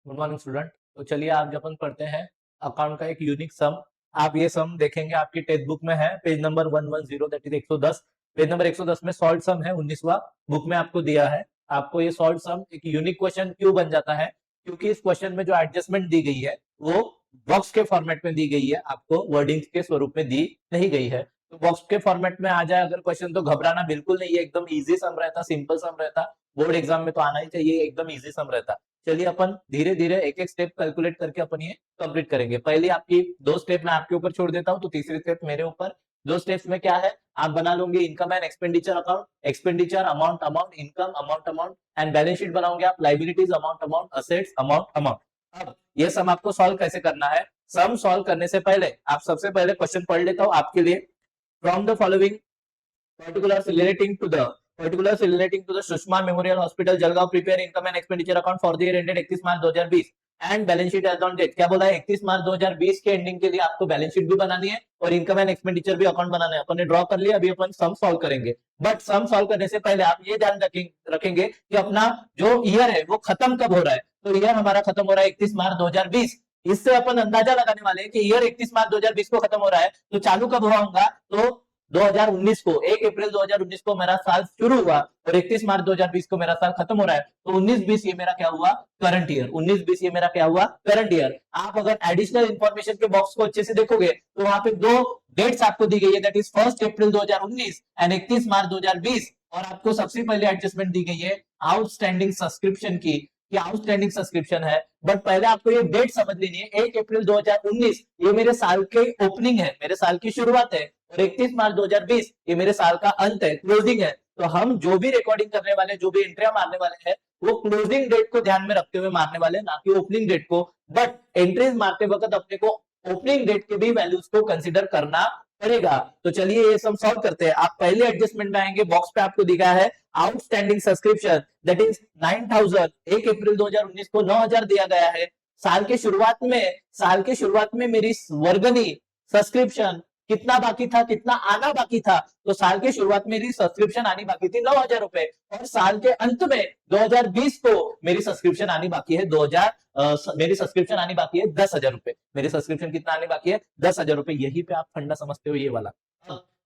Good morning student. तो चलिए आज अपन पढ़ते हैं अकाउंट का एक यूनिक सम। आप ये सम देखेंगे आपकी टेक्स्ट बुक में है, page number 110 that is 110। Page number 110 में सॉल्व सम है, 19वां बुक में आपको दिया है। आपको ये सॉल्व सम एक यूनिक क्वेश्चन क्यों बन जाता है? क्योंकि इस क्वेश्चन में जो एडजस्टमेंट दी गई है वो बॉक्स के फॉर्मेट में दी गई है, आपको वर्डिंग्स के स्वरूप में दी नहीं गई है। तो बॉक्स के फॉर्मेट में आ जाए अगर क्वेश्चन तो घबराना बिल्कुल नहीं है, एकदम इजी सम रहता, सिंपल सम रहता। बोर्ड एग्जाम में तो आना ही चाहिए, एकदम इजी सम रहता। चलिए अपन धीरे धीरे एक एक स्टेप कैलकुलेट करके अपन ये कंप्लीट करेंगे। पहले आपकी दो स्टेप मैं आपके ऊपर छोड़ देता हूं, तो तीसरी स्टेप मेरे ऊपर। दो स्टेप्स में क्या है, आप बना लोगे income and expenditure account, expenditure amount amount, income amount amount, and balance sheet बनाओगे आप liabilities amount amount, assets amount amount. अब ये सम आपको सॉल्व कैसे करना है? सम सॉल्व करने से पहले आप सबसे पहले क्वेश्चन पढ़ लेता हूं आपके लिए। From the following particulars relating to the Sushma Memorial Hospital, Jalgaon, prepare income and expenditure account for the year ended 31 March 2020 and balance sheet as on date. क्या बोला है? 31 मार्च 2020 के एंडिंग के लिए आपको बैलेंस शीट भी बनानी है और इनकम एंड एक्सपेंडिचर भी अकाउंट बनाना है। अपन ने ड्रॉ कर लिया, अभी अपन सम सॉल्व करेंगे। बट सम सॉल्व करने से पहले आप ये ध्यान रखेंगे कि अपना जो ईयर है वो खत्म कब हो रहा है। तो ईयर हमारा खत्म हो रहा है 31 मार्च 2020। इससे अपन अंदाजा लगाने वाले हैं कि ईयर 31 मार्च 2020 को खत्म हो रहा है, तो चालू कब हुआ होगा? तो 2019 को, 1 अप्रैल 2019 को मेरा साल शुरू हुआ और 31 मार्च 2020 को मेरा साल खत्म हो रहा है। तो 19-20 ये मेरा क्या हुआ? Current year. 19-20 ये मेरा क्या हुआ? Current year. आप अगर एडिशनल इंफॉर्मेशन के बॉक्स को अच्छे से देखोगे तो वहां पे दो डेट्स आपको दी गई है, that is 1 April 2019 and 31 March 2020। और आपको सबसे पहले एडजस्टमेंट दी गई है आउटस्टैंडिंग सब्सक्रिप्शन की, कि आउटस्टैंडिंग सब्सक्रिप्शन है। बट पहले आपको ये डेट समझ लेनी है। 1 अप्रैल 2019 ये मेरे साल के ओपनिंग है, मेरे साल की शुरुआत है, और 31 मार्च 2020 ये मेरे साल का अंत है, क्लोजिंग है। तो हम जो भी रिकॉर्डिंग करने वाले, जो भी एंट्रियां मारने वाले हैं, वो क्लोजिंग डेट को ध्यान में रखते हुए मारने वाले, ना कि ओपनिंग डेट को। बट एंट्रीज मारते वक्त अपने को ओपनिंग डेट के भी वैल्यूज को कंसिडर करना पड़ेगा। तो चलिए ये सब सॉल्व करते हैं। आप पहले एडजस्टमेंट में आएंगे, बॉक्स पे आपको दिखा है आउटस्टैंडिंग सब्सक्रिप्शन दैट इज 9000। 1 अप्रैल 2019 को 9000 दिया गया है। साल के शुरुआत में मेरी वर्गनी सब्सक्रिप्शन कितना बाकी था, कितना आना बाकी था? तो साल के शुरुआत में मेरी सब्सक्रिप्शन आनी बाकी थी 9000 रुपए, और साल के अंत में 2020 को मेरी सब्सक्रिप्शन आनी बाकी है 10,000 रुपए। मेरी सब्सक्रिप्शन कितना आने बाकी है? 10,000 रुपए। यही पे आप फंडा समझते हो ये वाला।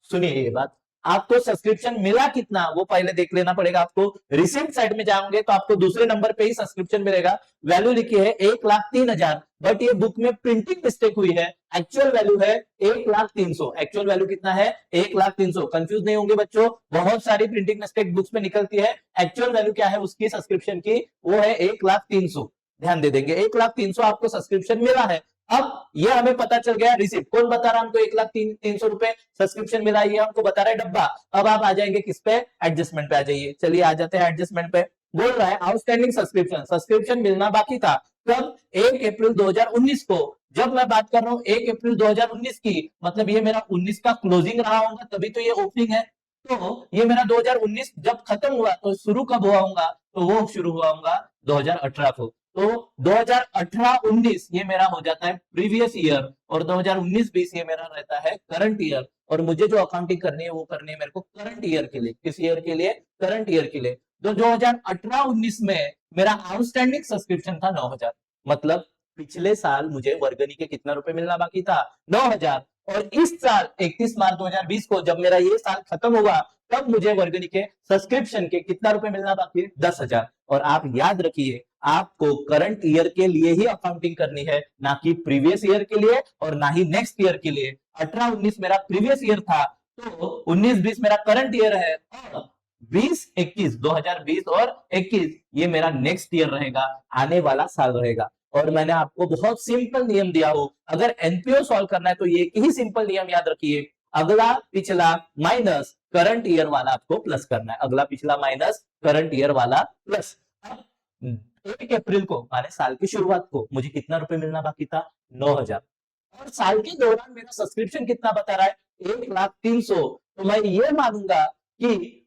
सुनिए ये बात, आपको सब्सक्रिप्शन मिला कितना वो पहले देख लेना पड़ेगा। आपको रिसिप्ट साइड में जाओगे तो आपको दूसरे नंबर पे ही सब्सक्रिप्शन मिलेगा। वैल्यू लिखी है 1,03,000, बट ये बुक में प्रिंटिंग मिस्टेक हुई है। एक्चुअल वैल्यू है 1,03,000। एक्चुअल वैल्यू कितना है? 1,03,000। कंफ्यूज नहीं होंगे बच्चों, बहुत सारी प्रिंटिंग मिस्टेक बुक्स में निकलती है। एक्चुअल वैल्यू क्या है उसकी सब्सक्रिप्शन की? वो है 1,03,000। ध्यान दे देंगे, 1,03,000 आपको सब्सक्रिप्शन मिला है। अब ये हमें पता चल गया रिसिप्ट। कौन बता रहा है हमको 1,03,000 रुपए सब्सक्रिप्शन मिला? ये हमको बता रहा है डब्बा। अब आप आ जाएंगे किस पे? एडजस्टमेंट पे आ जाइए। चलिए आ जाते हैं एडजस्टमेंट पे। बोल रहा है आउटस्टैंडिंग सब्सक्रिप्शन, सब्सक्रिप्शन मिलना बाकी था कब? 1 अप्रैल 2019 को। जब मैं बात कर रहा हूं 1 अप्रैल 2019 की, मतलब ये मेरा 19 का क्लोजिंग रहा होगा, तभी तो ये ओपनिंग है। तो ये मेरा 2019 जब खत्म हुआ तो शुरू कब हुआ होगा? तो वो शुरू हुआ होगा 2018 को। तो 2018-19 ये मेरा हो जाता है प्रीवियस ईयर, और 2019-20 ये मेरा रहता है करंट ईयर। और मुझे जो अकाउंटिंग करनी है वो करनी है मेरे को करंट ईयर के लिए। किस ईयर के लिए? करंट ईयर के लिए। तो 2018-19 में मेरा आउटस्टैंडिंग सब्सक्रिप्शन था 9,000। मतलब पिछले साल मुझे वर्गनी के कितना रुपए मिलना बाकी था? 9,000। और इस साल 31 मार्च 2020 को जब मेरा ये साल खत्म हुआ, तब मुझे वर्गनी के सब्सक्रिप्शन के कितना रुपए मिलना बाकी है? 10,000। और आप याद रखिए, आपको करंट ईयर के लिए ही अकाउंटिंग करनी है, ना कि प्रीवियस ईयर के लिए और ना ही नेक्स्ट ईयर के लिए। 18-19 मेरा प्रीवियस ईयर था, तो 19-20 मेरा करंट ईयर है, और 20-21 2020 और 21 ये मेरा नेक्स्ट ईयर रहेगा, आने वाला साल रहेगा। और मैंने आपको बहुत सिंपल नियम दिया हो, अगर एनपीओ सॉल्व करना है तो ये ही सिंपल नियम याद रखिए, अगला पिछला माइनस करंट ईयर वाला आपको प्लस करना है। अगला पिछला माइनस करंट ईयर वाला प्लस। 1 अप्रैल को माने साल की शुरुआत को मुझे कितना रुपए मिलना बाकी था? 9,000। और साल के दौरान मेरा सब्सक्रिप्शन कितना बता रहा है? 1,03,000। तो मैं ये मानूंगा कि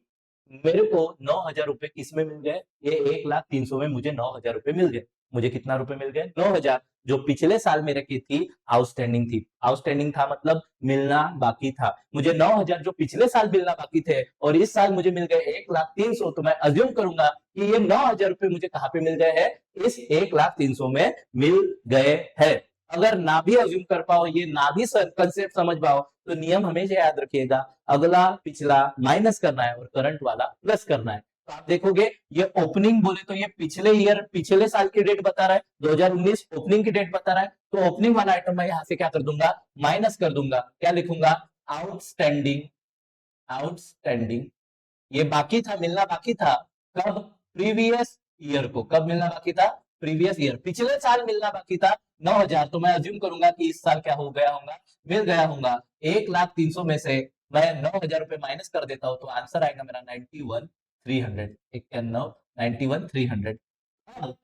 मेरे को 9,000 रुपए किस में मिल गए? ये 1,03,000 में मुझे 9,000 रुपए मिल गए। मुझे कितना रुपए मिल गए? 9,000। जो पिछले साल मेरे की थी आउटस्टैंडिंग थी, आउटस्टैंडिंग था मतलब मिलना बाकी था, मुझे 9,000 जो पिछले साल मिलना बाकी थे और इस साल मुझे मिल गए 1,03,000, तो मैं अज्यूम करूंगा कि ये 9,000 रुपए मुझे कहां पे मिल गए हैं? इस 1,03,000 में मिल गए हैं। अगर ना भी अज्यूम कर पाओ, ये ना भी कंसेप्ट समझ पाओ, तो नियम हमेशा याद रखिएगा, अगला पिछला माइनस करना है और करंट वाला प्लस करना है। तो आप देखोगे ये ओपनिंग बोले तो ये पिछले ईयर, पिछले साल की डेट बता रहा है, 2019 ओपनिंग की डेट बता रहा है, तो ओपनिंग वाला आइटम मैं यहां से क्या कर दूंगा? माइनस कर दूंगा। क्या लिखूंगा? आउटस्टैंडिंग। आउटस्टैंडिंग ये बाकी था, मिलना बाकी था, कब? प्रीवियस ईयर को। कब मिलना बाकी था? प्रीवियस ईयर, पिछले साल मिलना बाकी था 9,000, तो मैं अज्यूम करूंगा कि इस साल क्या हो गया होगा? मिल गया होगा। 1,03,000 में से मैं 9,000 रुपए माइनस कर देता हूं, तो आंसर आएगा मेरा 91,300। 91,300। अब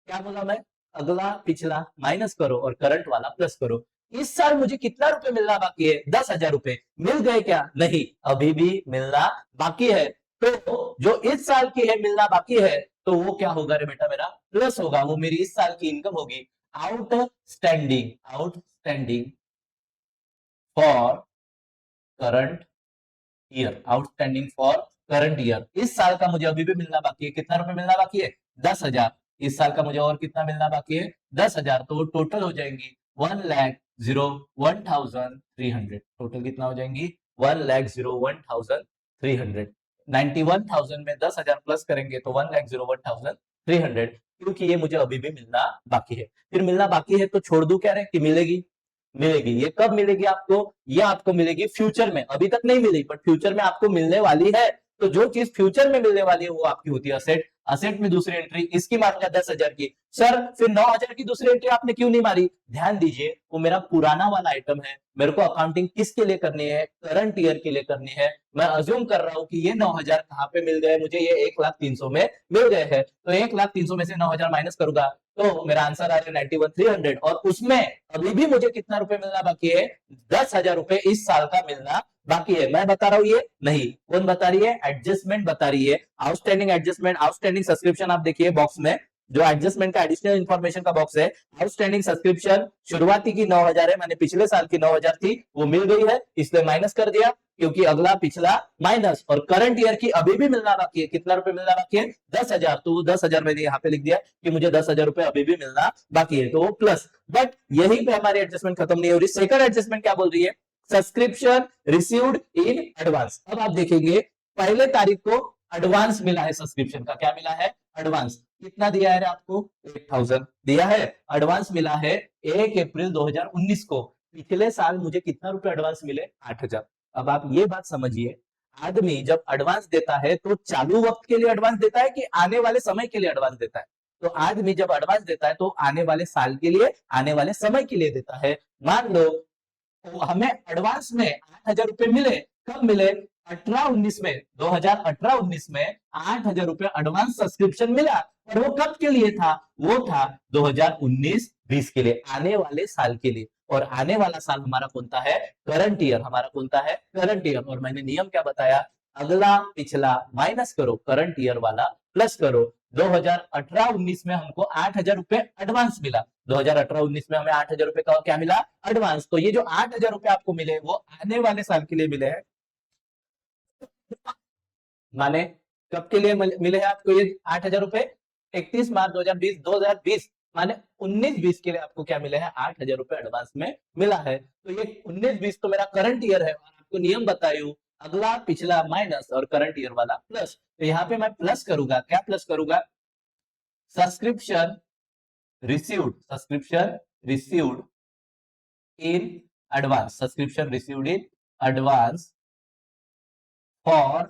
क्या बोला मैं? अगला पिछला माइनस करो और करंट वाला प्लस करो। इस साल मुझे कितना रुपए मिलना बाकी है? 10,000 रुपए। मिल गए क्या? नहीं, अभी भी मिलना बाकी है। तो जो इस साल की है मिलना बाकी है, तो वो क्या होगा रे बेटा? मेरा प्लस होगा, वो मेरी इस साल की इनकम होगी। Outstanding, outstanding for current year, outstanding for current year. इस साल का मुझे अभी भी मिलना बाकी है। कितना रुपए मिलना बाकी है? 10,000। इस साल का मुझे और कितना मिलना बाकी है? 10,000। तो टोटल हो जाएंगी 1,01,300। टोटल कितना हो जाएंगी? 1,01,300। 91,000 में 10,000 प्लस करेंगे तो 1,01,300, क्योंकि ये मुझे अभी भी मिलना बाकी है। फिर मिलना बाकी है तो छोड़ दू क्या रे? कि मिलेगी। मिलेगी। ये कब मिलेगी आपको? ये आपको मिलेगी फ्यूचर में, अभी तक नहीं मिली बट फ्यूचर में आपको मिलने वाली है। तो जो चीज फ्यूचर में मिलने वाली है वो आपकी होती है असेट। असेट में दूसरी एंट्री इसकी मारूंगा 10,000 की। सर फिर 9,000 की दूसरी एंट्री आपने क्यों नहीं मारी? ध्यान दीजिए, वो मेरा पुराना वाला आइटम है, मेरे को अकाउंटिंग किसके लिए करनी है? करंट ईयर के लिए करनी है। मैं अज्यूम कर रहा हूं कि ये 9,000 कहां पे मिल गए मुझे? ये 1,03,000 में मिल गए हैं, तो 1,03,000 में से 9,000 माइनस करूंगा तो मेरा आंसर आ जाए 91,300। और उसमें अभी भी मुझे कितना रुपए मिलना बाकी है? 10,000 रुपए इस साल का मिलना बाकी है। मैं बता रहा हूं, ये नहीं। कौन बता रही है? एडजस्टमेंट बता रही है। आउटस्टैंडिंग एडजस्टमेंट, आउटस्टैंडिंग सब्सक्रिप्शन आप देखिए बॉक्स में, जो एडजस्टमेंट का एडिशनल इंफॉर्मेशन का बॉक्स है। आउटस्टैंडिंग सब्सक्रिप्शन शुरुआती की 9,000 है, मैंने पिछले साल की 9,000 थी वो मिल गई है, इसलिए माइनस कर दिया, क्योंकि अगला पिछला माइनस और करंट ईयर की अभी भी मिलना बाकी है। कितना रुपए मिलना बाकी है? 10,000। तो 10,000 मैंने यहाँ पे लिख दिया कि मुझे 10,000 रुपए अभी भी मिलना बाकी है, तो वो प्लस। बट यहीं पे हमारी एडजस्टमेंट खत्म नहीं हो रही। सेकंड एडजस्टमेंट क्या बोल रही है? Subscription received in advance. अब आप देखेंगे पहले तारीख को एडवांस मिला है सब्सक्रिप्शन का। क्या मिला है? एडवांस। कितना दिया है आपको? 8,000 दिया है। एडवांस मिला है 1 अप्रैल 2019 को। पिछले साल मुझे कितना रुपए एडवांस मिले? 8,000। अब आप ये बात समझिए, आदमी जब एडवांस देता है तो चालू वक्त के लिए एडवांस देता है कि आने वाले समय के लिए एडवांस देता है? तो आदमी जब एडवांस देता है तो आने वाले साल के लिए, आने वाले समय के लिए देता है। मान लो तो हमें एडवांस में 8,000 रुपए मिले। कब मिले? 18-19 में, 2018-19 में 8,000 रुपए एडवांस सब्सक्रिप्शन मिला। और वो कब के लिए था? वो था 2019-20 के लिए, आने वाले साल के लिए। और आने वाला साल हमारा कौन सा है? Current year. हमारा कौन सा है? Current year. और मैंने नियम क्या बताया? अगला पिछला माइनस करो, करंट ईयर वाला प्लस करो। 2018-19 में हमको 8,000 रुपए एडवांस मिला। 2018-19 में हमें 8,000 रुपए का क्या मिला? एडवांस। तो ये जो 8,000 रुपए आपको मिले वो आने वाले साल के लिए मिले हैं। माने कब के लिए मिले हैं आपको ये 8,000 रुपए? 31 मार्च 2020, 2020 माने 19-20 के लिए आपको क्या मिले हैं? 8,000 रुपए एडवांस में मिला है। तो ये 19-20 तो मेरा करंट ईयर है, और आपको नियम बतायू, अगला पिछला माइनस और करंट ईयर वाला प्लस। तो यहाँ पे मैं प्लस करूंगा। क्या प्लस करूंगा? Subscription received, subscription received in advance, subscription received in advance for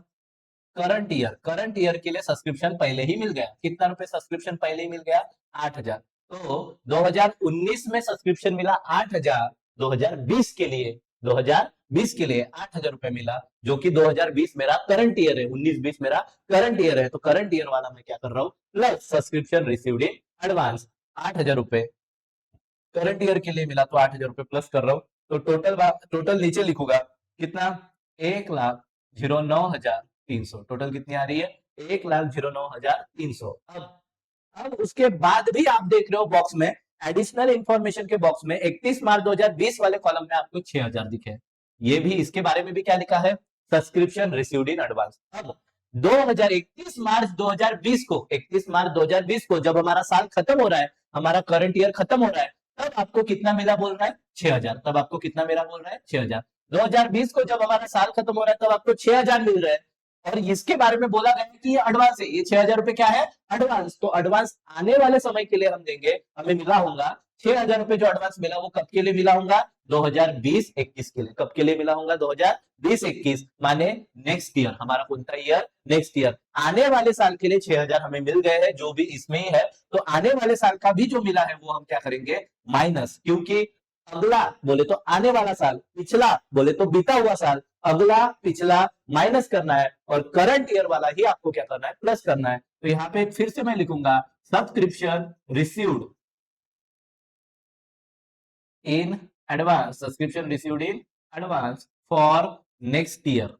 current year. Current year के लिए सब्सक्रिप्शन पहले ही मिल गया। कितना रुपए सब्सक्रिप्शन पहले ही मिल गया? 8,000। तो 2019 में सब्सक्रिप्शन मिला 8,000, 2020 के लिए, 2020 के लिए 8,000 रुपए मिला, जो कि 2020 मेरा करंट ईयर है, 19-20 मेरा करंट ईयर है। तो करंट ईयर वाला मैं क्या कर रहा हूं? Plus subscription received in advance 8,000 रुपए करंट ईयर के लिए मिला, तो 8,000 रुपए प्लस कर रहा हूं। तो टोटल नीचे लिखूंगा कितना? 1,09,300। टोटल कितनी आ रही है? 1,09,300। अब अब उसके बाद भी आप देख रहे हो बॉक्स में, एडिशनल इंफॉर्मेशन के बॉक्स में 31 मार्च 2020 वाले कॉलम में आपको 6000 दिखे। ये भी इसके बारे में भी क्या लिखा है, सब्सक्रिप्शन रिसीव्ड इन एडवांस। अब 2031 मार्च 2020 को, 31 मार्च 2020 को जब हमारा साल खत्म हो रहा है, हमारा करंट ईयर खत्म हो रहा है, तब आपको कितना मिला बोल रहा है, 6000। तब आपको कितना मिला बोल रहा है, 6000। 2020 को जब हमारा साल खत्म हो रहा है तब आपको 6000 मिल रहा है। और इसके बारे में बोला गया है कि ये एडवांस है, ये 6000 रुपए क्या है, एडवांस। तो एडवांस आने वाले समय के लिए हम देंगे, हमें मिला होगा 6000 रुपए जो एडवांस मिला वो कब के लिए मिला होगा, 2020-21 के लिए। कब के लिए मिला होगा, 2020-21 माने नेक्स्ट ईयर। हमारा कौन सा ईयर, नेक्स्ट ईयर। आने वाले साल के लिए 6000 हमें मिल गए हैं, जो भी इसमें ही है। तो आने वाले साल का भी जो मिला है वो हम क्या करेंगे, माइनस, क्योंकि अगला बोले तो आने वाला साल, पिछला बोले तो बीता हुआ साल, अगला पिछला माइनस करना है, और करंट ईयर वाला ही आपको क्या करना है, प्लस करना है। तो यहाँ पे फिर से मैं लिखूंगा subscription received in advance, subscription received in advance for next year.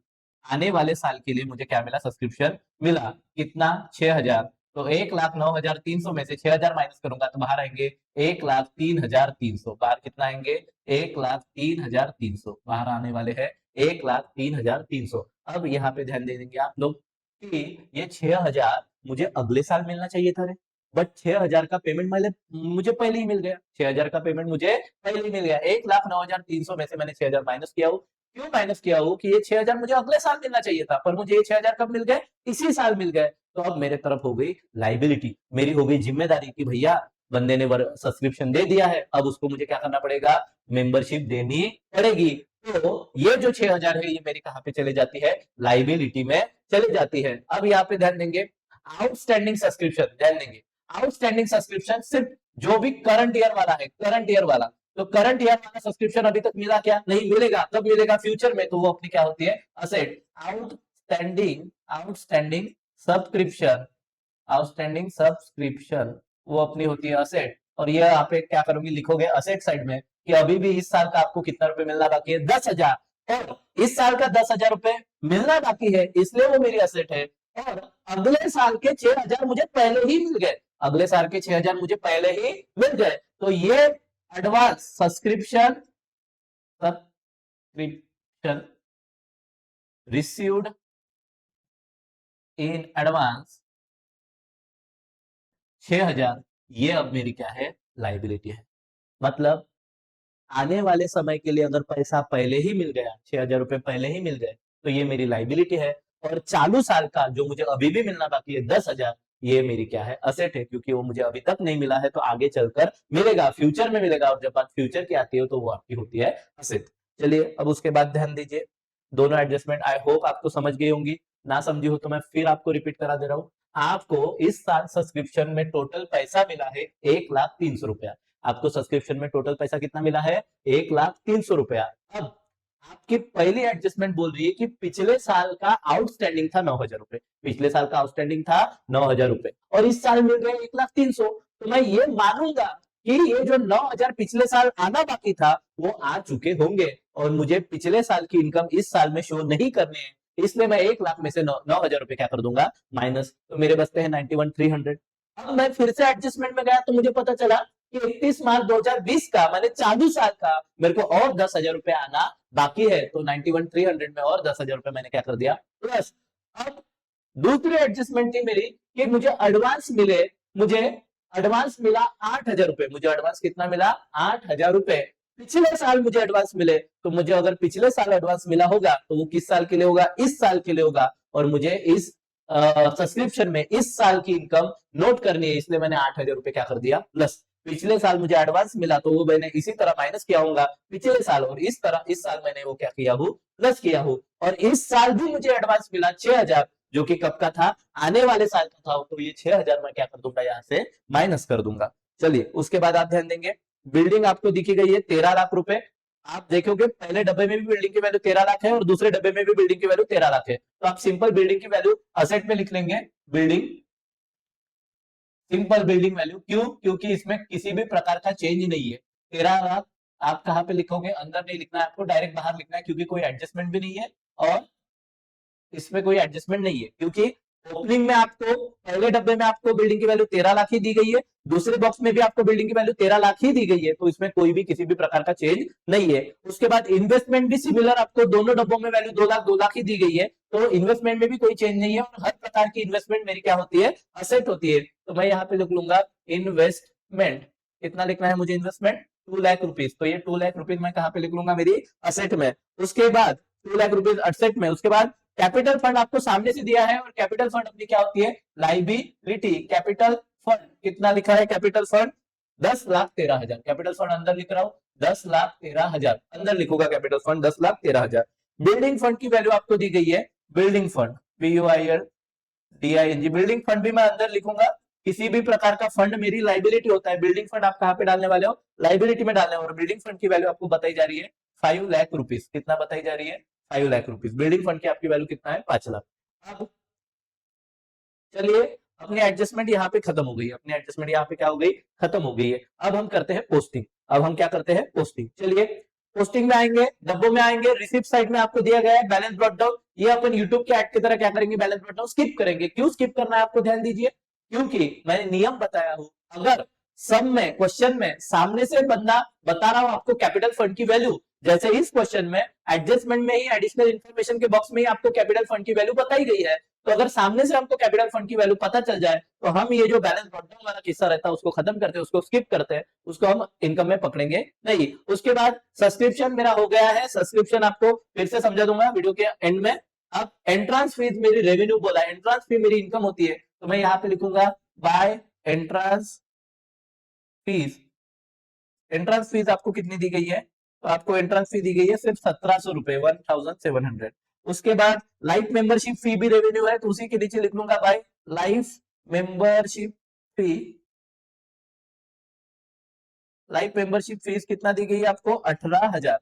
आने वाले साल के लिए मुझे क्या मिला, सब्सक्रिप्शन मिला। कितना, 6000। तो 1,09,300 में से 6000 माइनस करूंगा तो बाहर आएंगे 1,03,300। बाहर कितना आएंगे, 1,03,300 बाहर आने वाले हैं, 1,03,300। अब यहाँ पे ध्यान दे देंगे आप लोग कि ये 6000 मुझे अगले साल मिलना चाहिए था रे, बट 6000 का पेमेंट मुझे पहले ही मिल गया। 6000 का पेमेंट मुझे पहले ही मिल गया। 1,09,300 में से मैंने 6000 माइनस किया हो। क्यों माइनस किया हो, कि ये 6000 मुझे अगले साल मिलना चाहिए था, पर मुझे ये 6000 कब मिल गए, इसी साल मिल गए। तो अब मेरे तरफ हो गई लाइबिलिटी, मेरी हो गई जिम्मेदारी कि भैया बंदे ने सब्सक्रिप्शन दे दिया है, अब उसको मुझे क्या करना पड़ेगा, मेंबरशिप देनी पड़ेगी। तो ये जो 6000 है ये मेरी कहां पे चले जाती है, लाइबिलिटी में चली जाती है। अब यहाँ पे ध्यान देंगे आउटस्टैंडिंग सब्सक्रिप्शन, ध्यान देंगे आउटस्टैंडिंग सब्सक्रिप्शन सिर्फ जो भी करंट ईयर वाला है, करंट ईयर वाला। तो करंट ईयर वाला सब्सक्रिप्शन अभी तक मिला क्या, नहीं मिलेगा। कब मिलेगा, फ्यूचर में। तो वो अपनी क्या होती है, asset. Outstanding subscription, outstanding subscription वो अपनी होती है असेट। और ये आप क्या करोगे, लिखोगे असेट साइड में कि अभी भी इस साल का आपको कितना रुपए मिलना बाकी है, 10,000। और इस साल का 10,000 रुपए मिलना बाकी है, इसलिए वो मेरी असेट है। और अगले साल के 6,000 मुझे पहले ही मिल गए, अगले साल के 6,000 मुझे पहले ही मिल गए। तो ये advance subscription received in advance 6,000, ये अब मेरी क्या है, लाइबिलिटी है। मतलब आने वाले समय के लिए अगर पैसा पहले ही मिल गया, 6,000 रुपए पहले ही मिल गए, तो ये मेरी लाइबिलिटी है। और चालू साल का जो मुझे अभी भी मिलना बाकी है 10,000, ये मेरी क्या है, असेट है, क्योंकि वो मुझे अभी तक नहीं मिला है, तो आगे चलकर मिलेगा, फ्यूचर में मिलेगा। और जब बात फ्यूचर की आती है तो वो आपकी होती है असेट। चलिए अब उसके बाद ध्यान दीजिए, दोनों एडजस्टमेंट आई होप आपको समझ गई होंगी। ना समझी हो तो मैं फिर आपको रिपीट करा दे रहा हूँ। आपको इस साल सब्सक्रिप्शन में टोटल पैसा मिला है 1,03,000 रुपया। आपको सब्सक्रिप्शन में टोटल पैसा कितना मिला है, 1,03,000 रुपया। अब आपकी पहली एडजस्टमेंट बोल रही है कि पिछले साल का आउटस्टैंडिंग था 9,000 रुपए, पिछले साल का आउटस्टैंडिंग था 9,000 रुपए, और इस साल मिल गए 1,03,000। तो मैं ये मानूंगा कि ये जो 9,000 पिछले साल आना बाकी था वो आ चुके होंगे, और मुझे पिछले साल की इनकम इस साल में शो नहीं करनी है, इसलिए मैं 1,00,000 में से 9,000 रुपए क्या कर दूंगा, माइनस। तो मेरे बचते हैं 91,300। अब मैं फिर से एडजस्टमेंट में गया तो मुझे पता चला कि 31 मार्च 2020 का, माने चालू साल का, मेरे को और 10,000 रुपए आना बाकी है। तो 91,300 में और 10,000 रुपए मैंने क्या कर दिया, प्लस। अब दूसरी एडजस्टमेंट थी मेरी कि मुझे एडवांस मिले, मुझे एडवांस मिला 8,000 रुपए। मुझे एडवांस कितना मिला, 8,000 रुपए। पिछले साल मुझे एडवांस मिले, तो मुझे अगर पिछले साल एडवांस मिला होगा तो वो किस साल के लिए होगा, इस साल के लिए होगा। और मुझे इस सब्सक्रिप्शन में इस साल की इनकम नोट करनी है, इसलिए मैंने 8,000 रुपए क्या कर दिया, प्लस। पिछले साल मुझे एडवांस मिला तो वो मैंने इसी तरह माइनस किया होगा पिछले साल, और इस तरह इस साल मैंने वो क्या किया हो, प्लस किया हो। और इस साल भी मुझे एडवांस मिला 6,000, जो कि कब का था, आने वाले साल का था। तो ये 6,000 मैं क्या कर दूंगा, यहाँ से माइनस कर दूंगा। चलिए उसके बाद आप ध्यान देंगे, बिल्डिंग आपको दिखी गई है 13 लाख रुपए। आप देखोगे पहले डब्बे में भी बिल्डिंग की वैल्यू 13 लाख है और दूसरे डब्बे में भी बिल्डिंग की वैल्यू 13 लाख है। तो आप सिंपल बिल्डिंग की वैल्यू असेट में लिख लेंगे, बिल्डिंग, सिंपल बिल्डिंग वैल्यू। क्यों, क्योंकि इसमें किसी भी प्रकार का चेंज नहीं है। 13 लाख आप कहां पे लिखोगे, अंदर नहीं लिखना है आपको, डायरेक्ट बाहर लिखना है, क्योंकि कोई एडजस्टमेंट भी नहीं है और इसमें कोई एडजस्टमेंट नहीं है, क्योंकि ओपनिंग में आपको पहले डब्बे में आपको बिल्डिंग की वैल्यू 13 लाख ही दी गई है, दूसरे बॉक्स में भी आपको बिल्डिंग की वैल्यू 13 लाख ही दी गई है, तो इसमें कोई भी किसी भी प्रकार का चेंज नहीं है। उसके बाद इन्वेस्टमेंट भी सिमिलर, आपको दोनों डब्बों में वैल्यू 2 लाख ही दी गई है, तो इन्वेस्टमेंट में भी कोई चेंज नहीं है, और हर प्रकार की इन्वेस्टमेंट मेरी क्या होती है, असेट होती है। तो मैं यहाँ पे लिख लूंगा इन्वेस्टमेंट, कितना लिखना है मुझे, इन्वेस्टमेंट 2 लाख रुपीज, तो ये 2 लाख रुपीज मैं कहाँ पे लिख लूंगा, मेरी असेट में। उसके बाद 2 लाख रुपीज असेट में, उसके बाद कैपिटल फंड आपको सामने से दिया है, और कैपिटल फंड अपनी क्या होती है, लाइबिलिटी। कैपिटल फंड कितना लिखा है, कैपिटल फंड 10,13,000, कैपिटल फंड अंदर लिख रहा हूं 10,13,000, अंदर लिखूंगा कैपिटल फंड 10,13,000। बिल्डिंग फंड की वैल्यू आपको दी गई है, building fund BUILDING, building fund भी मैं अंदर लिखूंगा। किसी भी प्रकार का फंड मेरी लाइबिलिटी होता है, बिल्डिंग फंड आप कहां पे डालने वाले हो, लाइबिलिटी में डालने, और बिल्डिंग फंड की वैल्यू आपको बताई जा रही है 5 लाख रुपीज, कितना बताई जा रही है, 5 लाख रुपीज। बिल्डिंग फंड की आपकी वैल्यू कितना है, 5 लाख। अब चलिए, अपनी एडजस्टमेंट यहाँ पे खत्म हो गई, अपनी एडजस्टमेंट यहाँ पे क्या हो गई, खत्म हो गई है। अब हम करते हैं पोस्टिंग, अब हम क्या करते हैं, पोस्टिंग। चलिए पोस्टिंग में आएंगे, डब्बों में आएंगे, रिसिप्ट साइड में आपको दिया गया है बैलेंस ब्रॉट डाउन। ये अपन यूट्यूब के ऐड की तरह क्या करेंगे, बैलेंस ब्रॉट डाउन स्किप करेंगे। क्यों स्किप करना है आपको ध्यान दीजिए, क्योंकि मैंने नियम बताया हूं, अगर सम में, क्वेश्चन में सामने से बंदा बता रहा हूं आपको कैपिटल फंड की वैल्यू, जैसे इस क्वेश्चन में एडजस्टमेंट में ही एडिशनल इन्फॉर्मेशन के बॉक्स में ही आपको कैपिटल फंड की वैल्यू बताई गई है, तो अगर सामने से हमको कैपिटल फंड की वैल्यू पता चल जाए, तो हम ये जो बैलेंस ब्रॉट डाउन वाला किस्सा रहता है उसको खत्म करते हैं, उसको स्किप करते हैं, उसको हम इनकम में पकड़ेंगे नहीं। उसके बाद सब्सक्रिप्शन मेरा हो गया है, सब्सक्रिप्शन आपको फिर से समझा दूंगा वीडियो के एंड में। अब एंट्रांस फीस मेरी रेवेन्यू बोला, एंट्रांस फी मेरी इनकम होती है, तो मैं यहाँ पे लिखूंगा by entrance fees. Entrance fees आपको कितनी दी गई है, तो आपको एंट्रांस फी दी गई है सिर्फ 1700 रुपए, 1700। उसके बाद लाइफ मेंबरशिप फी भी रेवेन्यू है, तो उसी के नीचे लिख लूंगा bye life membership fee. Life membership fees कितना दी गई है आपको, 18,000।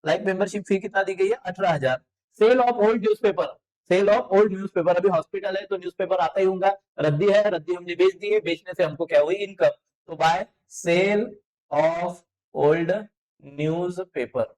लाइफ मेंबरशिप फी कितना दी गई है, 18,000। Sale of old newspaper, sale of old newspaper, अभी हॉस्पिटल है तो न्यूज़पेपर आता ही होगा, रद्दी है, रद्दी हमने बेच दी है, बेचने से हमको क्या हुई, इनकम, तो by sale of old newspaper.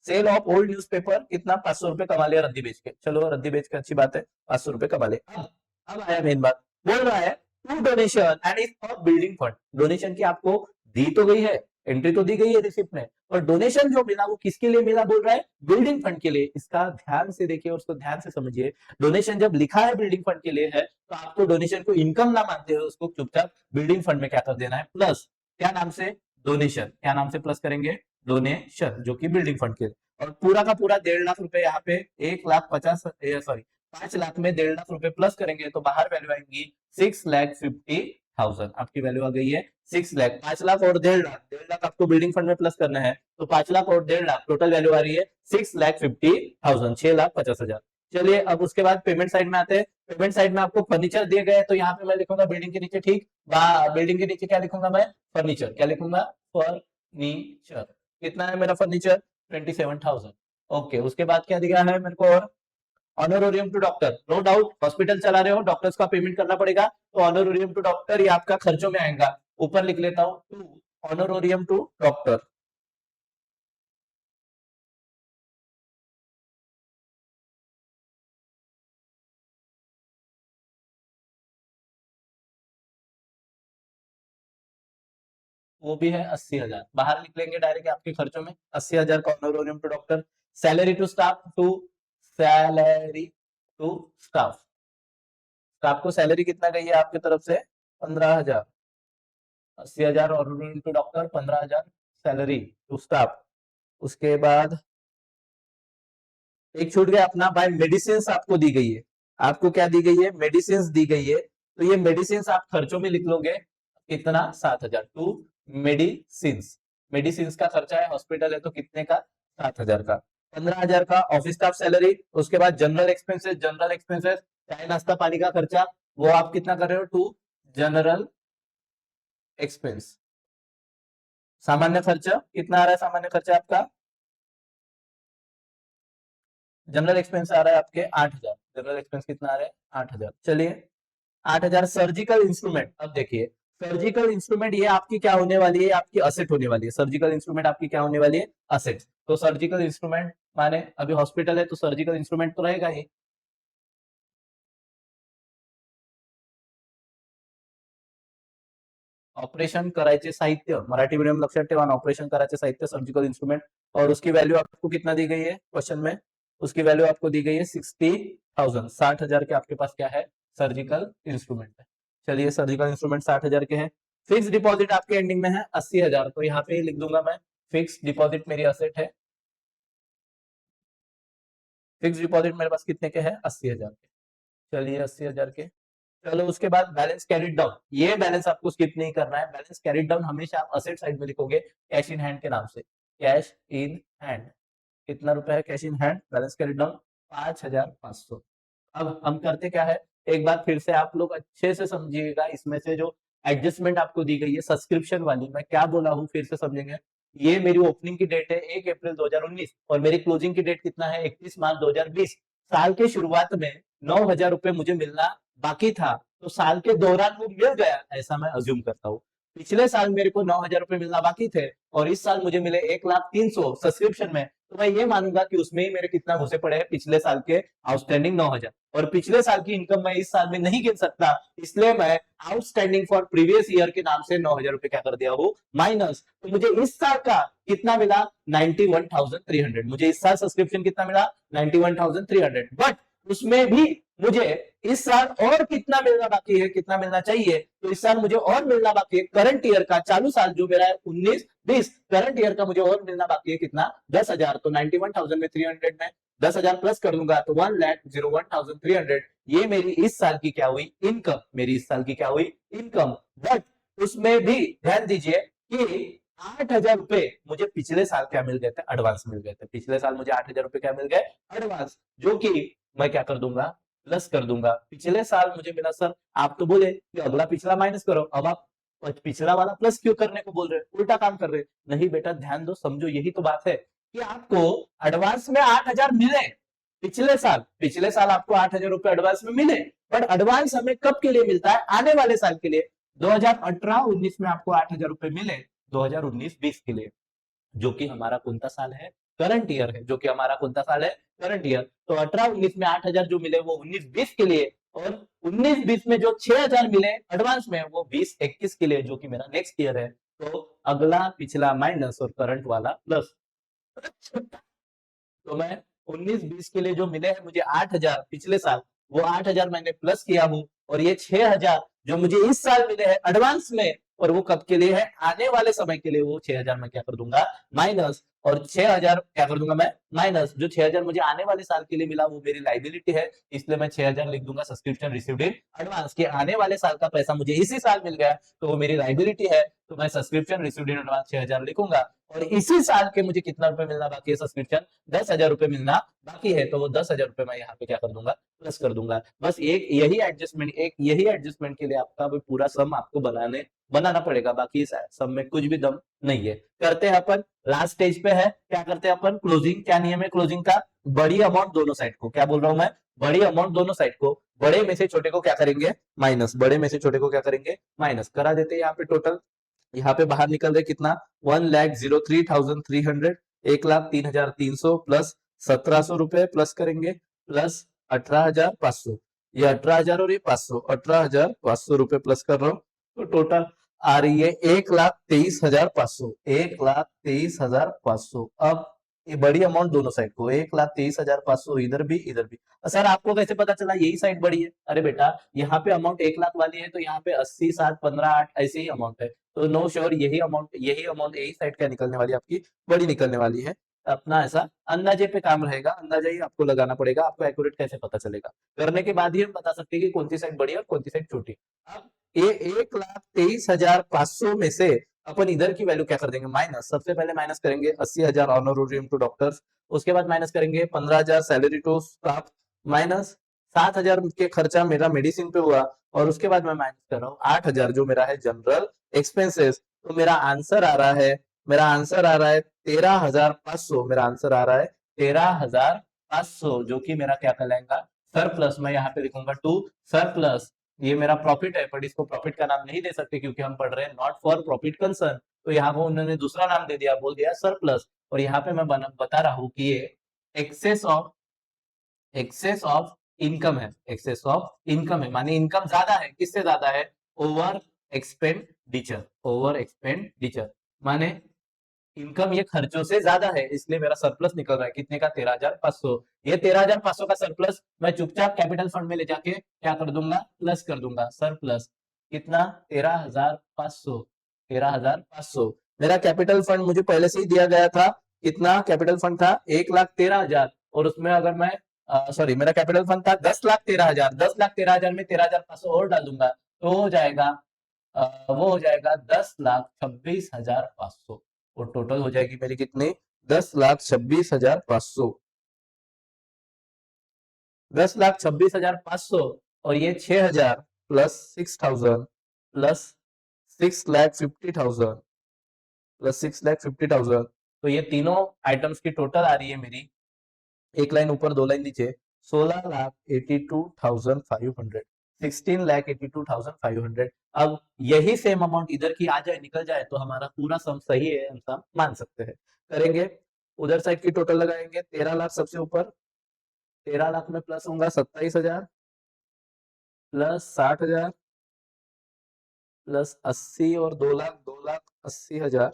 Sale of old newspaper कितना, 500 रुपए कमा लिया रद्दी बेच के, चलो रद्दी बेच के अच्छी बात है, 500 रुपए कमा ले। अब आया मेन बात, बोल रहा है to donation and is for building fund. Donation की आपको दी तो गई है, एंट्री तो दी गई है रिसिप्ट में, और डोनेशन जो मिला वो किसके लिए मिला, बोल रहा है बिल्डिंग फंड के लिए। इसका ध्यान से देखिए और उसको ध्यान से समझिए, डोनेशन जब लिखा है बिल्डिंग फंड के लिए है, तो आपको डोनेशन को इनकम ना मानते हुए उसको चुपचाप बिल्डिंग फंड में क्या कर देना है, प्लस, क्या नाम से, डोनेशन, क्या नाम से प्लस करेंगे, डोनेशन, जो कि बिल्डिंग फंड के। और पूरा का पूरा 1.5 लाख रुपए यहाँ पे 5 लाख में 1.5 लाख रुपए प्लस करेंगे, तो बाहर वैल्यू आएंगी 6,50,000। आपकी वैल्यू आ गई है 6 लाख। 5 लाख और 1.5 लाख, 1.5 लाख आपको बिल्डिंग फंड में प्लस करना है, तो 5 लाख और 1.5 लाख टोटल वैल्यू आ रही है 6,50,000, 6,50,000। चलिए अब उसके बाद पेमेंट साइड में आते हैं। पेमेंट साइड में आपको फर्नीचर दिए गए, तो यहाँ पे मैं लिखूंगा बिल्डिंग के नीचे, ठीक, बिल्डिंग के नीचे क्या लिखूंगा मैं, फर्नीचर, क्या लिखूंगा, फर्नीचर। कितना है मेरा फर्नीचर, 27,000। ओके, उसके बाद क्या दिया है मेरे को, और honorarium to doctor, no doubt hospital चला रहे हो, डॉक्टर्स का पेमेंट करना पड़ेगा, तो ऑनरोरियम टू डॉक्टर ये आपका खर्चों में आएगा, ऊपर लिख लेता हूं टू ऑनरोरियम टू डॉक्टर। वो भी है 80,000, बाहर लिख लेंगे डायरेक्ट आपके खर्चों में, 80,000 का honorarium to doctor. Salary to staff, to salary to staff, staff को सैलरी कितना गई है आपकी तरफ से, 15,000। 80,000 honorarium to doctor, 15,000 salary to staff. उसके बाद एक छूट गया अपना भाई, मेडिसिन आपको दी गई है, आपको क्या दी गई है, मेडिसिन दी गई है, तो ये मेडिसिन आप खर्चों में लिख लोगे कितना, 7,000 टू मेडिसिन। मेडिसिन का खर्चा है, हॉस्पिटल है तो कितने का, 7,000 का। 15,000 का ऑफिस स्टाफ सैलरी। उसके बाद जनरल एक्सपेंसेस, जनरल एक्सपेंसेस चाय नाश्ता पानी का खर्चा, वो आप कितना कर रहे हो, टू जनरल एक्सपेंस। सामान्य खर्चा कितना आ रहा है, सामान्य खर्चा आपका, जनरल एक्सपेंस आ रहा है आपके 8,000। जनरल एक्सपेंस कितना आ रहा है, 8,000। चलिए 8,000। सर्जिकल इंस्ट्रूमेंट, अब देखिए सर्जिकल इंस्ट्रूमेंट ये आपकी क्या होने वाली है, आपकी असेट होने वाली है। सर्जिकल इंस्ट्रूमेंट आपकी क्या होने वाली है, असेट। तो सर्जिकल इंस्ट्रूमेंट माने अभी हॉस्पिटल है तो सर्जिकल इंस्ट्रूमेंट तो रहेगा ही, ऑपरेशन करायचे साहित्य, मराठी मीडियम लक्षात ठेवा ना, ऑपरेशन करायचे साहित्य सर्जिकल इंस्ट्रूमेंट, और उसकी वैल्यू आपको कितना दी गई है क्वेश्चन में, उसकी वैल्यू आपको दी गई है 60,000, 60,000 के आपके पास क्या है सर्जिकल इंस्ट्रूमेंट है। चलिए सर्जिकल इंस्ट्रूमेंट 60,000 के हैं। फिक्स डिपॉजिट आपके एंडिंग में है 80,000, तो यहाँ पे लिख दूंगा मैं फिक्स डिपॉजिट मेरी असेट है, फिक्स डिपॉजिट मेरे पास कितने के हैं 80,000 के। चलिए 80,000 के। चलो उसके बाद बैलेंस कैरिड डाउन, ये बैलेंस आपको स्किप नहीं करना है, बैलेंस कैरिड डाउन हमेशा आप असेट साइड में लिखोगे कैश इन हैंड के नाम से, कैश इन हैंड कितना रुपए है cash in hand, balance carried down 5,500। अब हम करते क्या है, एक बार फिर से आप लोग अच्छे से समझिएगा, इसमें से जो एडजस्टमेंट आपको दी गई है सब्सक्रिप्शन वाली, मैं क्या बोला हूँ फिर से समझेंगे। ये मेरी ओपनिंग की डेट है 1 अप्रैल 2019 और मेरी क्लोजिंग की डेट कितना है 31 मार्च 2020। साल के शुरुआत में 9,000 रुपए मुझे मिलना बाकी था, तो साल के दौरान वो मिल गया ऐसा मैं अज्यूम करता हूँ। पिछले साल मेरे को 9,000 रुपए मिलना बाकी थे और इस साल मुझे मिले 1,03,000 सब्सक्रिप्शन में, तो मैं ये मानूंगा कि उसमें ही मेरे कितना घुसे पड़े हैं पिछले साल के आउटस्टैंडिंग 9,000, और पिछले साल की इनकम मैं इस साल में नहीं गिन सकता, इसलिए मैं आउटस्टैंडिंग फॉर प्रीवियस ईयर के नाम से 9,000 रुपए क्या कर दिया हूँ माइनस। तो मुझे इस साल का कितना मिला 91,300, मुझे इस साल सब्सक्रिप्शन कितना मिला 91,300, बट उसमें भी मुझे इस साल और कितना मिलना बाकी है, कितना मिलना चाहिए, तो इस साल मुझे और मिलना बाकी है करंट ईयर का, चालू साल जो मेरा है 19-20 करंट ईयर का मुझे और मिलना बाकी है कितना 10,000, तो 91,000 में 300 में 10,000 प्लस कर दूंगा तो 1,01,300, ये मेरी इस साल की क्या हुई इनकम, मेरी इस साल की क्या हुई इनकम। बट उसमें भी ध्यान दीजिए कि 8,000 रुपए मुझे पिछले साल क्या मिल गए थे एडवांस मिल गए थे, पिछले साल मुझे 8,000 रुपए क्या मिल गए एडवांस, जो कि मैं क्या कर दूंगा प्लस कर दूंगा। पिछले साल मुझे मिला सर, आप तो बोले कि अगला पिछला माइनस करो, अब आप पिछला वाला प्लस क्यों करने को बोल रहे हैं, उल्टा काम कर रहे हैं। नहीं बेटा ध्यान दो समझो, यही तो बात है कि आपको एडवांस में 8,000 मिले पिछले साल आपको 8,000 रुपए एडवांस में मिले, बट एडवांस हमें कब के लिए मिलता है आने वाले साल के लिए, 2018-19 में आपको 8,000 रुपए मिले 2019-20 के लिए, जो कि हमारा कौन सा साल है करंट ईयर है, जो कि हमारा कौन सा साल है करंट ईयर। तो 18-19 में 8,000 जो मिले वो 19-20 के लिए, और 19-20 में जो 6,000 मिले एडवांस में वो 20-21 के लिए, जो कि मेरा नेक्स्ट ईयर है। तो अगला पिछला माइनस और करंट वाला प्लस। तो मैं 19-20 के लिए जो मिले हैं मुझे 8,000 पिछले साल, वो 8,000 मैंने प्लस किया हूं, और ये 6,000 जो मुझे इस साल मिले हैं एडवांस में, और वो कब के लिए है आने वाले समय के लिए, वो 6,000 मैं क्या कर दूंगा माइनस, और 6,000 क्या कर दूंगा मैं माइनस, जो 6,000 मुझे आने वाले साल के लिए मिला वो मेरी लाइबिलिटी है, इसलिए मैं 6,000 लिख दूंगा सब्सक्रिप्शन रिसीव्ड इन एडवांस, के आने वाले साल का पैसा मुझे इसी साल मिल गया तो वो मेरी लाइबिलिटी है, तो मैं सब्सक्रिप्शन रिसीव्ड इन एडवांस 6,000 लिखूंगा, और इसी साल के मुझे कितना रुपए मिलना बाकी है सब्सक्रिप्शन 10,000 रुपए मिलना बाकी है, तो वो 10,000 रुपए मैं यहाँ पे क्या कर दूंगा प्लस कर दूंगा। बस एक यही एडजस्टमेंट के लिए आपका वो पूरा सम आपको बनाना पड़ेगा, बाकी इस सम में कुछ भी दम नहीं है। करते हैं अपन लास्ट स्टेज पे है, क्या करते हैं अपन क्लोजिंग, क्या नियम है क्लोजिंग का, बड़ी अमाउंट दोनों साइड को, क्या बोल रहा हूं मैं, बड़ी अमाउंट दोनों साइड को, बड़े में से छोटे को क्या करेंगे माइनस, बड़े में से छोटे को क्या करेंगे माइनस करा देते हैं। यहाँ पे टोटल यहाँ पे बाहर निकल रहे कितना 1,03,300, 1,03,300 प्लस 1,700 रुपए प्लस करेंगे प्लस 18,500, ये 18,000 और ये 500, 18,500 रुपए प्लस कर रहा हूँ, तो टोटल आ रही है 1,23,500, 1,23,500। अब ये बड़ी अमाउंट दोनों साइड को 1,23,500 इधर भी। सर आपको कैसे पता चला यही साइड बड़ी है, अरे बेटा यहाँ पे अमाउंट 1 लाख वाली है तो यहाँ पे 80, 7, 15, 8 ऐसे ही अमाउंट है, तो नो श्योर यही अमाउंट यही साइड क्या निकलने वाली है आपकी बड़ी निकलने वाली है। अपना ऐसा अंदाजे पे काम रहेगा, अंदाजा ही आपको लगाना पड़ेगा, आपको एक्यूरेट कैसे पता चलेगा, करने के बाद ही हम बता सकते हैं कि कौन सी साइड बड़ी है और कौन सी साइड छोटी। अब ये 1,23,500 में से अपन इधर की वैल्यू क्या कर देंगे माइनस, सबसे पहले माइनस करेंगे 80,000 ऑनरोरियम टू डॉक्टर्स, उसके बाद माइनस करेंगे 15,000 सैलरी टू स्टाफ, माइनस 7,000 के खर्चा मेरा मेडिसिन पे हुआ, और उसके बाद मैं माइनस कर रहा हूँ 8,000 जो मेरा है जनरल एक्सपेंसेस, तो मेरा आंसर आ रहा है 13,500, मेरा आंसर आ रहा है 13,500, जो कि मेरा क्या कहलाएगा सरप्लस, मैं यहाँ पे लिखूंगा टू सरप्लस, ये मेरा प्रॉफिट है, बट इसको प्रॉफिट का नाम नहीं दे सकते क्योंकि हम पढ़ रहे हैं नॉट फॉर प्रॉफिट कंसर्न, तो यहाँ पर उन्होंने दूसरा नाम दे दिया, बोल दिया सरप्लस, और यहाँ पे मैं बता रहा हूँ कि ये एक्सेस ऑफ इनकम है, एक्सेस ऑफ इनकम है, माने इनकम ज्यादा है, किससे ज्यादा है ओवर एक्सपेंडिचर माने इनकम ये खर्चों से ज्यादा है, इसलिए मेरा सरप्लस निकल रहा है कितने का, 13,500। ये 13,500 का सरप्लस मैं चुपचाप कैपिटल फंड में ले जाके क्या कर दूंगा, प्लस कर दूंगा। सरप्लस कितना, 13,500। 13,500 मेरा कैपिटल फंड मुझे पहले से ही दिया गया था। कितना कैपिटल फंड था, 1,13,000। और उसमें अगर मैं सॉरी मेरा कैपिटल फंड था 10,13,000। 10,13,000 में 13,500 और डाल दूंगा तो हो जाएगा वो हो जाएगा 10,26,500। और टोटल हो जाएगी मेरी कितनी, 10,26,500। 10,26,500 और ये 6,000 प्लस 6,000 प्लस 6,50,000 प्लस 6,50,000। तो ये तीनों आइटम्स की टोटल आ रही है मेरी, एक लाइन ऊपर दो लाइन नीचे, 16,82,500। 16,82,500। अब यही सेम अमाउंट इधर की आ जाए, निकल जाए तो हमारा पूरा सम सही है, हम सम मान सकते हैं। करेंगे, उधर साइड की टोटल लगाएंगे। 13 लाख सबसे ऊपर, 13 लाख में प्लस होगा 27,000 प्लस 60,000 प्लस 80 और 2 लाख, 2,80,000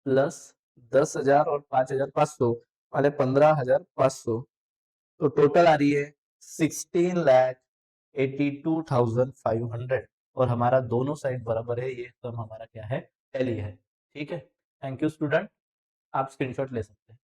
प्लस 10,000 और 5,500 वाले 15,500। तो टोटल आ रही है 16,82,500। और हमारा दोनों साइड बराबर है, ये सम हमारा क्या है, टैली है। ठीक है, थैंक यू स्टूडेंट, आप स्क्रीनशॉट ले सकते हैं।